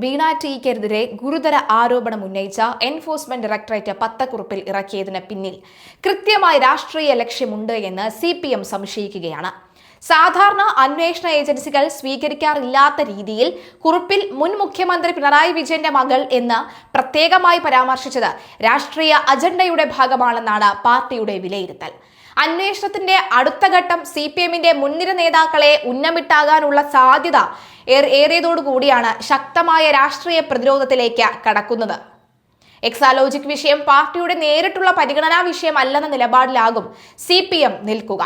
വീണ ടിക്കെതിരെ ഗുരുതര ആരോപണം ഉന്നയിച്ച എൻഫോഴ്സ്മെന്റ് ഡയറക്ടറേറ്റ് പത്രക്കുറിപ്പിൽ ഇറക്കിയതിന് പിന്നിൽ കൃത്യമായ രാഷ്ട്രീയ ലക്ഷ്യമുണ്ട് എന്ന് CPM സംശയിക്കുകയാണ്. സാധാരണ അന്വേഷണ ഏജൻസികൾ സ്വീകരിക്കാറില്ലാത്ത രീതിയിൽ കുറിപ്പിൽ മുൻ മുഖ്യമന്ത്രി പിണറായി വിജയന്റെ മകൾ എന്ന് പ്രത്യേകമായി പരാമർശിച്ചത് രാഷ്ട്രീയ അജണ്ടയുടെ ഭാഗമാണെന്നാണ് പാർട്ടിയുടെ വിലയിരുത്തൽ. അന്വേഷണത്തിന്റെ അടുത്ത ഘട്ടം CPMന്റെ മുൻനിര നേതാക്കളെ ഉന്നമിട്ടാകാനുള്ള സാധ്യത ഏറിയതോടുകൂടിയാണ് ശക്തമായ രാഷ്ട്രീയ പ്രതിരോധത്തിലേക്ക് കടക്കുന്നത്. എക്സാലോജിക് വിഷയം പാർട്ടിയുടെ നേരിട്ടുള്ള പരിഗണനാ വിഷയമല്ലെന്ന നിലപാടിലാകും CPM നിൽക്കുക.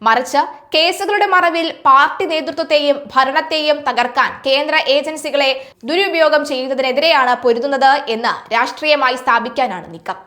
മറിച്ച് കേസുകളുടെ മറവിൽ പാർട്ടി നേതൃത്വത്തെയും ഭരണത്തെയും തകർക്കാൻ കേന്ദ്ര ഏജൻസികളെ ദുരുപയോഗം ചെയ്യുന്നതിനെതിരെയാണ് പൊരുതുന്നത് എന്ന് രാഷ്ട്രീയമായി സ്ഥാപിക്കാനാണ് നീക്കം.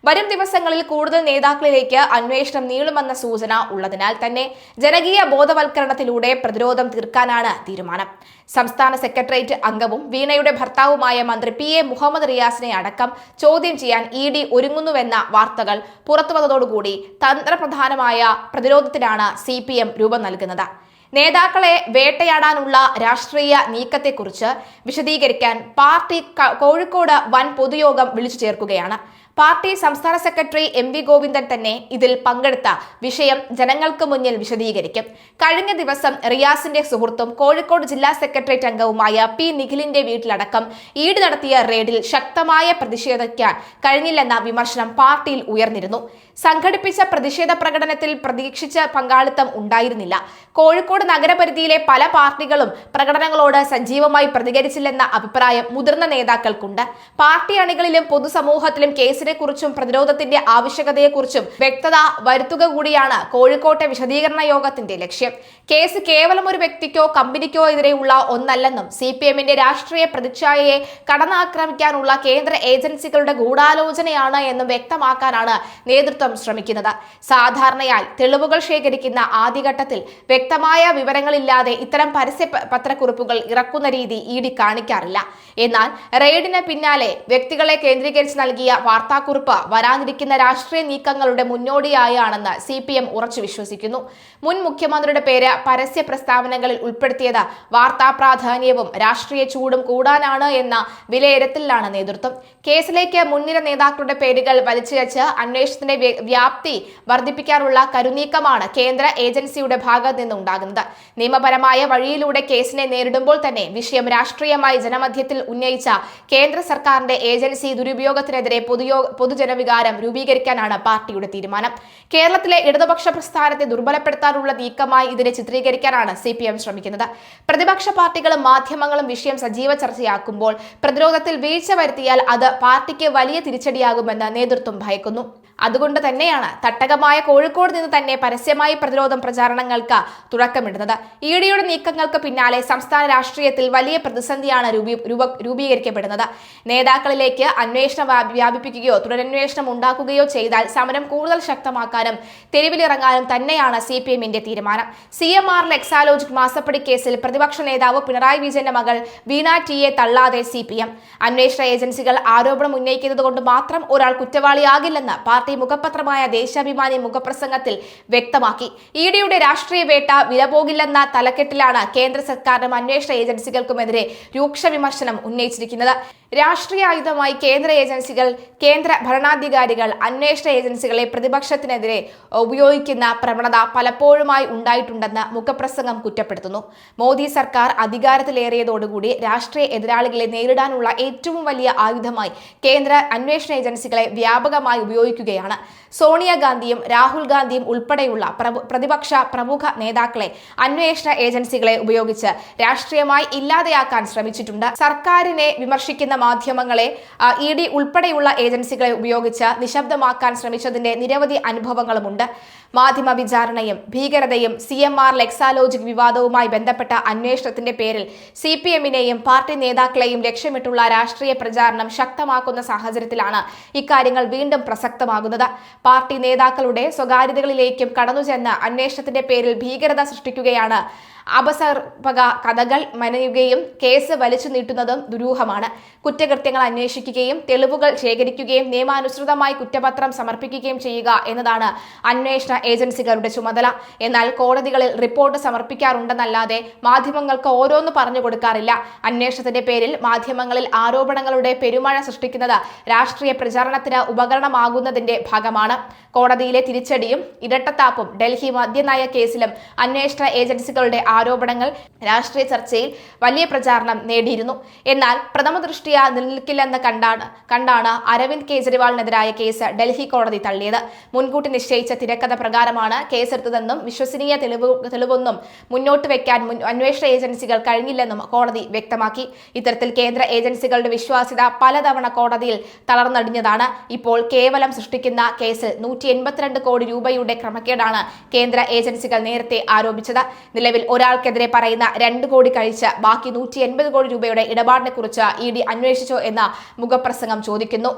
വരും ദിവസങ്ങളിൽ കൂടുതൽ നേതാക്കളിലേക്ക് അന്വേഷണം നീളുമെന്ന സൂചന ഉള്ളതിനാൽ തന്നെ ജനകീയ ബോധവൽക്കരണത്തിലൂടെ പ്രതിരോധം തീർക്കാനാണ് തീരുമാനം. സംസ്ഥാന സെക്രട്ടേറിയറ്റ് അംഗവും വീണയുടെ ഭർത്താവുമായ മന്ത്രി PA മുഹമ്മദ് റിയാസിനെ അടക്കം ചോദ്യം ചെയ്യാൻ ED ഒരുങ്ങുന്നുവെന്ന വാർത്തകൾ പുറത്തുവന്നതോടുകൂടി തന്ത്രപ്രധാനമായ പ്രതിരോധത്തിനാണ് CPM രൂപം നൽകുന്നത്. നേതാക്കളെ വേട്ടയാടാനുള്ള രാഷ്ട്രീയ നീക്കത്തെക്കുറിച്ച് വിശദീകരിക്കാൻ പാർട്ടി കോഴിക്കോട് വൻ പൊതുയോഗം വിളിച്ചു ചേർക്കുകയാണ്. പാർട്ടി സംസ്ഥാന സെക്രട്ടറി MV ഗോവിന്ദൻ തന്നെ ഇതിൽ പങ്കെടുത്ത വിഷയം ജനങ്ങൾക്ക് മുന്നിൽ വിശദീകരിക്കും. കഴിഞ്ഞ ദിവസം റിയാസിന്റെ സുഹൃത്തും കോഴിക്കോട് ജില്ലാ സെക്രട്ടേറിയറ്റ് അംഗവുമായ P നിഖിലിന്റെ വീട്ടിലടക്കം ED നടത്തിയ റെയ്ഡിൽ ശക്തമായ പ്രതിഷേധിക്കാൻ കഴിഞ്ഞില്ലെന്ന വിമർശനം പാർട്ടിയിൽ ഉയർന്നിരുന്നു. സംഘടിപ്പിച്ച പ്രതിഷേധ പ്രകടനത്തിൽ പ്രതീക്ഷിച്ച പങ്കാളിത്തം ഉണ്ടായിരുന്നില്ല. കോഴിക്കോട് നഗരപരിധിയിലെ പല പാർട്ടികളും പ്രകടനങ്ങളോട് സജീവമായി പ്രതികരിച്ചില്ലെന്ന അഭിപ്രായം മുതിർന്ന നേതാക്കൾക്കുണ്ട്. പാർട്ടി അണികളിലും പൊതുസമൂഹത്തിലും കേസിനെക്കുറിച്ചും പ്രതിരോധത്തിന്റെ ആവശ്യകതയെക്കുറിച്ചും വ്യക്തത വരുത്തുക കൂടിയാണ് കോഴിക്കോട്ടെ വിശദീകരണ യോഗത്തിന്റെ ലക്ഷ്യം. കേസ് കേവലം ഒരു വ്യക്തിക്കോ കമ്പനിക്കോ എതിരെയുള്ള ഒന്നല്ലെന്നും CPMന്റെ രാഷ്ട്രീയ പ്രതിച്ഛായയെ കടന്നാക്രമിക്കാനുള്ള കേന്ദ്ര ഏജൻസികളുടെ ഗൂഢാലോചനയാണ് എന്നും വ്യക്തമാക്കാനാണ് നേതൃത്വം ശ്രമിക്കുന്നത്. സാധാരണയായി തെളിവുകൾ ശേഖരിക്കുന്ന ആദ്യഘട്ടത്തിൽ വ്യക്തമായ വിവരങ്ങളില്ലാതെ ഇത്തരം പരസ്യ പത്രക്കുറിപ്പുകൾ ഇറക്കുന്ന രീതി ED കാണിക്കാറില്ല. എന്നാൽ റെയ്ഡിന് പിന്നാലെ വ്യക്തികളെ കേന്ദ്രീകരിച്ച് നൽകിയ വാർത്താക്കുറിപ്പ് വരാനിരിക്കുന്ന രാഷ്ട്രീയ നീക്കങ്ങളുടെ മുന്നോടിയായാണെന്ന് CPM ഉറച്ചു വിശ്വസിക്കുന്നു. മുൻ മുഖ്യമന്ത്രിയുടെ പേര് പരസ്യ പ്രസ്താവനകളിൽ ഉൾപ്പെടുത്തിയത് വാർത്താ പ്രാധാന്യവും രാഷ്ട്രീയ ചൂടും കൂടാനാണ് എന്ന വിലയിരുത്തലിലാണ് നേതൃത്വം. കേസിലേക്ക് മുൻനിര നേതാക്കളുടെ പേരുകൾ വലിച്ചിഴച്ച് അന്വേഷണത്തിന്റെ വ്യാപ്തി വർദ്ധിപ്പിക്കാനുള്ള കരുനീക്കമാണ് കേന്ദ്ര ഏജൻസിയുടെ ഭാഗത്ത് നിന്നുണ്ടാകുന്നത്. നിയമപരമായ വഴിയിലൂടെ കേസിനെ നേരിടുമ്പോൾ തന്നെ വിഷയം രാഷ്ട്രീയമായി ജനമധ്യത്തിൽ ഉന്നയിച്ച കേന്ദ്ര സർക്കാരിന്റെ ഏജൻസി ദുരുപയോഗത്തിനെതിരെ പൊതുജനവികാരം രൂപീകരിക്കാനാണ് പാർട്ടിയുടെ തീരുമാനം. കേരളത്തിലെ ഇടതുപക്ഷ പ്രസ്ഥാനത്തെ ദുർബലപ്പെടുത്താനുള്ള നീക്കമായി ഇതിനെ ചിത്രീകരിക്കാനാണ് CPM ശ്രമിക്കുന്നത്. പ്രതിപക്ഷ പാർട്ടികളും മാധ്യമങ്ങളും വിഷയം സജീവ ചർച്ചയാക്കുമ്പോൾ പ്രതിരോധത്തിൽ വീഴ്ച വരുത്തിയാൽ അത് പാർട്ടിക്ക് വലിയ തിരിച്ചടിയാകുമെന്ന് നേതൃത്വം ഭയക്കുന്നു. അതുകൊണ്ട് തന്നെയാണ് തട്ടകമായ കോഴിക്കോട് നിന്ന് തന്നെ പരസ്യമായി പ്രതിരോധം പ്രചാരണങ്ങൾക്ക് തുടക്കമിടുന്നത്. EDയുടെ നീക്കങ്ങൾക്ക് പിന്നാലെ സംസ്ഥാന രാഷ്ട്രീയത്തിൽ വലിയ പ്രതിസന്ധിയാണ് രൂപീകരിക്കപ്പെടുന്നത്. നേതാക്കളിലേക്ക് അന്വേഷണം വ്യാപിപ്പിക്കുകയോ തുടരന്വേഷണം ഉണ്ടാക്കുകയോ ചെയ്താൽ സമരം കൂടുതൽ ശക്തമാക്കാനും തെരുവിലിറങ്ങാനും തന്നെയാണ് CPMന്റെ തീരുമാനം. CMRL എക്സാലോജിക് മാസപ്പടി കേസിൽ പ്രതിപക്ഷ നേതാവ് പിണറായി വിജയന്റെ മകൾ വീണ ടിയെ തള്ളാതെ CPM അന്വേഷണ ഏജൻസികൾ ആരോപണം ഉന്നയിക്കുന്നത് കൊണ്ട് മാത്രം ഒരാൾ കുറ്റവാളിയാകില്ലെന്ന് പാർട്ടി മുഖപത്രമായ ദേശാഭിമാനി മുഖപ്രസംഗത്തിൽ വ്യക്തമാക്കി. EDയുടെ രാഷ്ട്രീയ വേട്ട വില പോകില്ലെന്ന തലക്കെട്ടിലാണ് കേന്ദ്ര സർക്കാരിനും അന്വേഷണ ഏജൻസികൾക്കുമെതിരെ രൂക്ഷ വിമർശനം ഉന്നയിച്ചിരിക്കുന്നത്. രാഷ്ട്രീയ ആയുധമായി കേന്ദ്ര ഏജൻസികൾ, കേന്ദ്ര ഭരണാധികാരികൾ അന്വേഷണ ഏജൻസികളെ പ്രതിപക്ഷത്തിനെതിരെ ഉപയോഗിക്കുന്ന പ്രവണത പലപ്പോഴുമായി ഉണ്ടായിട്ടുണ്ടെന്ന് മുഖപ്രസംഗം കുറ്റപ്പെടുത്തുന്നു. മോദി സർക്കാർ അധികാരത്തിലേറിയതോടുകൂടി രാഷ്ട്രീയ എതിരാളികളെ നേരിടാനുള്ള ഏറ്റവും വലിയ ആയുധമായി കേന്ദ്ര അന്വേഷണ ഏജൻസികളെ വ്യാപകമായി ഉപയോഗിക്കുകയാണ്. സോണിയാഗാന്ധിയും രാഹുൽ ഗാന്ധിയും ഉൾപ്പെടെയുള്ള പ്രതിപക്ഷ പ്രമുഖ നേതാക്കളെ അന്വേഷണ ഏജൻസികളെ ഉപയോഗിച്ച് രാഷ്ട്രീയമായി ഇല്ലാതെയാക്കാൻ ശ്രമിച്ചിട്ടുണ്ട്. സർക്കാരിനെ വിമർശിക്കുന്ന മാധ്യമങ്ങളെ ED ഉൾപ്പെടെയുള്ള ഏജൻസികളെ ഉപയോഗിച്ച് നിശബ്ദമാക്കാൻ ശ്രമിച്ചതിന്റെ നിരവധി അനുഭവങ്ങളുമുണ്ട്. മാധ്യമ വിചാരണയും ഭീകരതയും CMRL എക്സാലോജിക് വിവാദവുമായി ബന്ധപ്പെട്ട അന്വേഷണത്തിന്റെ പേരിൽ CPMനെയും പാർട്ടി നേതാക്കളെയും ലക്ഷ്യമിട്ടുള്ള രാഷ്ട്രീയ പ്രചാരണം ശക്തമാക്കുന്ന സാഹചര്യത്തിലാണ് ഇക്കാര്യങ്ങൾ വീണ്ടും പ്രസക്തമാകുന്നത്. പാർട്ടി നേതാക്കളുടെ സ്വകാര്യതകളിലേക്കും കടന്നുചെന്ന് അന്വേഷണത്തിന്റെ പേരിൽ ഭീകരത സൃഷ്ടിക്കുകയാണ്. അപസർപ്പക കഥകൾ മെനയുകയും കേസ് വലിച്ചു നീട്ടുന്നതും ദുരൂഹമാണ്. കുറ്റകൃത്യങ്ങൾ അന്വേഷിക്കുകയും തെളിവുകൾ ശേഖരിക്കുകയും നിയമാനുസൃതമായി കുറ്റപത്രം സമർപ്പിക്കുകയും ചെയ്യുക എന്നതാണ് അന്വേഷണ ഏജൻസികളുടെ ചുമതല. എന്നാൽ കോടതികളിൽ റിപ്പോർട്ട് സമർപ്പിക്കാറുണ്ടെന്നല്ലാതെ മാധ്യമങ്ങൾക്ക് ഓരോന്ന് പറഞ്ഞു കൊടുക്കാറില്ല. അന്വേഷണത്തിന്റെ പേരിൽ മാധ്യമങ്ങളിൽ ആരോപണങ്ങളുടെ പെരുമഴ സൃഷ്ടിക്കുന്നത് രാഷ്ട്രീയ പ്രചാരണത്തിന് ഉപകരണമാകുന്നതിന്റെ ഭാഗമാണ്. കോടതിയിലെ തിരിച്ചടിയും ഇരട്ടത്താപ്പും ഡൽഹി മദ്യനയ കേസിലും അന്വേഷണ ഏജൻസികളുടെ ആരോപണങ്ങൾ രാഷ്ട്രീയ ചർച്ചയിൽ വലിയ പ്രചാരണം നേടിയിരുന്നു. എന്നാൽ പ്രഥമ ദൃഷ്ടിയ നിലനിൽക്കില്ലെന്ന് കണ്ടാണ് അരവിന്ദ് കെജ്രിവാളിനെതിരായ കേസ് ഡൽഹി കോടതി തള്ളിയത്. മുൻകൂട്ടി നിശ്ചയിച്ച തിരക്കഥ പ്രകാരമാണ് കേസെടുത്തതെന്നും വിശ്വസനീയ തെളിവൊന്നും മുന്നോട്ട് വെക്കാൻ അന്വേഷണ ഏജൻസികൾ കഴിഞ്ഞില്ലെന്നും കോടതി വ്യക്തമാക്കി. ഇത്തരത്തിൽ കേന്ദ്ര ഏജൻസികളുടെ വിശ്വാസ്യത പലതവണ കോടതിയിൽ തളർന്നടിഞ്ഞതാണ്. ഇപ്പോൾ കേവലം സൃഷ്ടിക്കുന്ന കേസിൽ 182 കോടി രൂപയുടെ ക്രമക്കേടാണ് കേന്ദ്ര ഏജൻസികൾ നേരത്തെ ആരോപിച്ചത്. നിലവിൽ ഒരാൾക്കെതിരെ പറയുന്ന 2 കോടി കഴിച്ച് ബാക്കി 180 കോടി രൂപയുടെ ഇടപാടിനെ കുറിച്ച് ED അന്വേഷിച്ചോ എന്ന മുഖപ്രസംഗം ചോദിക്കുന്നു.